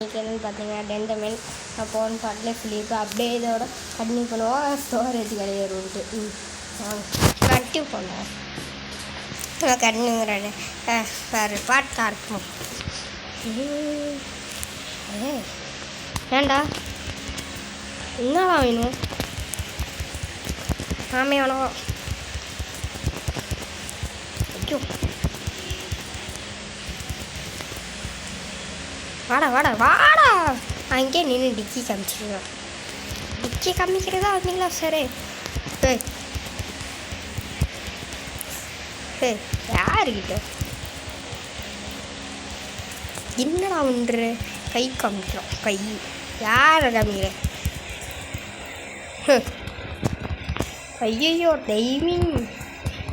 என்னென்னு பார்த்தீங்கன்னா டென்டமென் நான் போன பாட்டில் சொல்லியிருப்பேன். அப்படியே இதோட கண்டினியூ பண்ணுவோம். ஸ்டோரேஜ் கிடையாதுன்ட்டு கண்டினியூ பண்ணுவோம். கண்டினியூங்கிறேன் வேறு பாட்டாக இருக்கும். ஏண்டா என்னடா வேணும்? ஆமே வேணாம். ஐயோ வாடா வாடா வாடா. அங்கேயே நின்று டிக்கி காமிச்சிருவேன். டிக்கி காமிக்கிறதா வந்தீங்களா? சரி. யாருக்கிட்ட என்னடா ஒன்று கை காமிக்கிறோம்? கை யாரை காமிக்கிறேன்? ஐயோ டைமிங்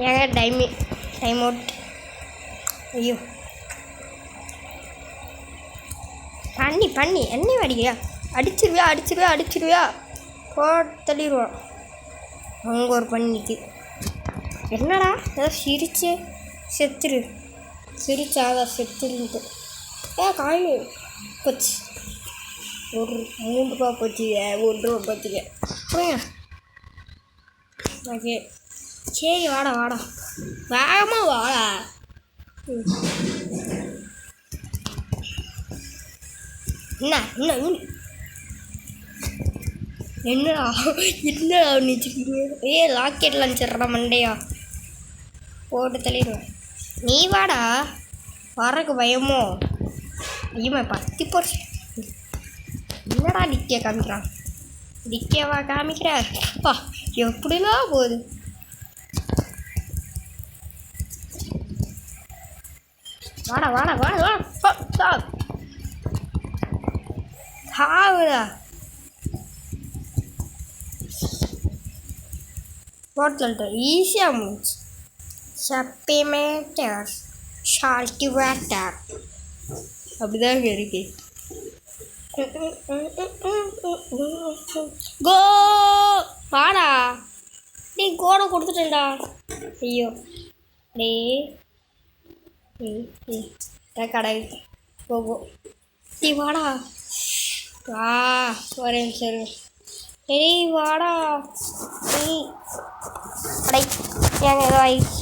ஏங்க டைம் அவுட். ஐயோ பண்ணி என்ன அடிக்கிறியா? அடிச்சிருவியா தள்ளிடுவான். அவங்க ஒரு பண்ணிக்கு என்னடா ஏதோ சிரிச்சு செத்துரு சிரிச்சாத செத்துருன்ட்டு காய் போச்சு. ஒரு 3 ரூபா போச்சுங்க, 1 ரூபா போச்சுங்க. ஓகே சரி வாடா வேகமாக வாடா. என்னடா நினச்சிருக்கீங்க? ராக்கெட் லான்ச்சர்டா மண்டையா போட்டு தள்ளிடுவேன். நீ வாடா. வரக்கு பயமோ? ஐயோ பத்தி போச்சு. என்னடா டிக்கே காமிக்கிறான்? டிக்கேவா காமிக்கிற? அப்பா எப்படிலாம் போகுது. வாடா ஆகுதா? போட்டு ஈஸியாக முடிச்சு. சப்பிமேட்டர் ஷால்ட்டி வேட்டர் அப்படிதான் இருக்கு. கோ வாடா. நீ கோடை கொடுத்துட்டேன்டா. ஐயோ டே கடை போகும். நீ வாடா. ஒரே சரி. ஏய் வாடா. அடை ஏங்க ஏதோ ஆயிடுச்சு.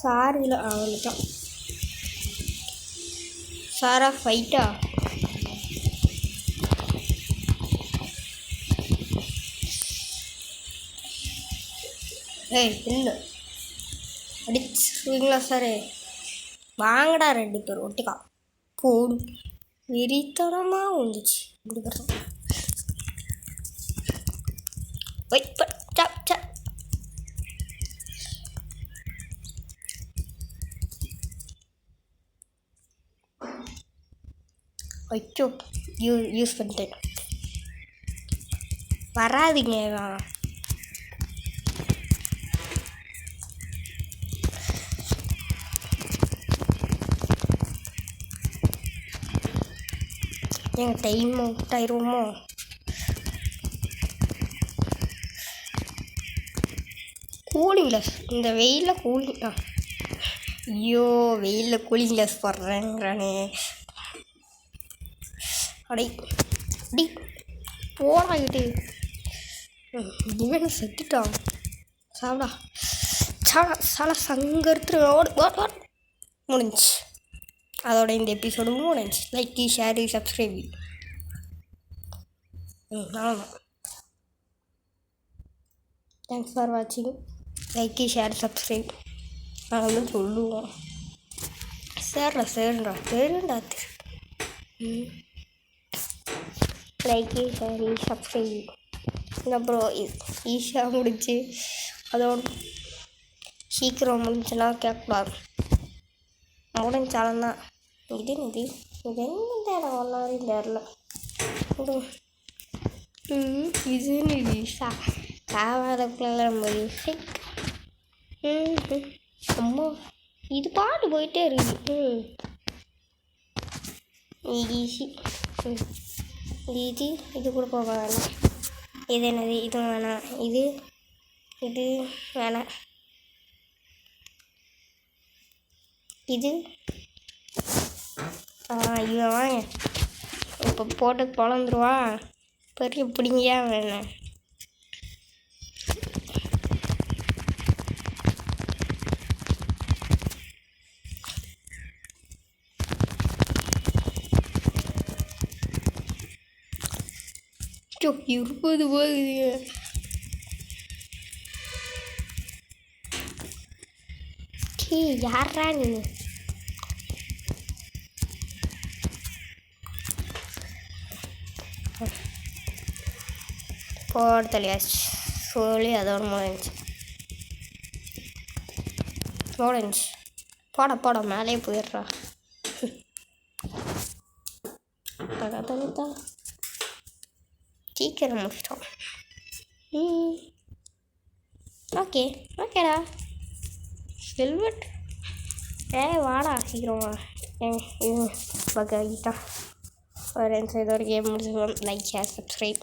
சார் இல்லை வந்துட்டான். சாரா ஃபைட்டா? இல்லை அடிச்சுங்களா சார்? வாங்கடா 2 பேர் ஒட்டிக்கா போடு. வெறித்தனமாக வந்துச்சு. ஐயோ யூஸ் பண்ணிட்டேன். வராதிங்க. எங்கள் டைம் அவுட் ஆயிடுவோமோ? கூலிங் கிளாஸ் இந்த வெயிலில் கூலிங். ஐயோ வெயிலில் கூலிங் கிளாஸ் போடுறேங்கிறானே. அடி போடாகிட்டு இவன் செத்துட்டான். சாப்பிடா சால சங்கருத்து முடிஞ்சு. அதோட இந்த எபிசோடு முடிஞ்சு. Like share subscribe. அவ்வளோதான். தேங்க்ஸ் ஃபார் வாட்சிங். லைக் ஷேர் சப்ஸ்கிரைப் நாங்கள் சொல்லுவோம். சரிடா லைக் ஷேர் சப்ஸ்கிரைப். அப்புறம் ஈஸியாக முடிச்சு. அதோட சீக்கிரம் முடிஞ்சுன்னா கேட்கக்கூடாது. முடிஞ்சாலும் தான் இது என்ன தேவை ஒன்றாவது தெரில. இது சாவாதக்குள்ள அம்மா இது பாட்டு போயிட்டே இருக்கு. ஈஸி இது கூட போக வேணாம். இது என்னது? இதுவும் வேணாம். இது வேணாம். இது இவன் வாங்க இப்போ போட்டு பொழந்துருவான். பெரிய பிடிங்கியா வேணும். இருபது போகுது. யாரா நீ? போட தெளியாச்சு சொல்லி அதோட முடிஞ்சு போட மேலே போயிடுறா. தனித்தான் சீக்கிரம் முடிச்சிட்டோம். ஓகேடா வெல்வெட். வாடா சீக்கிரம் வா. பக்காகிட்டா ஒரு இது ஒரு கேம் முடிச்சுக்கலாம். Like share subscribe.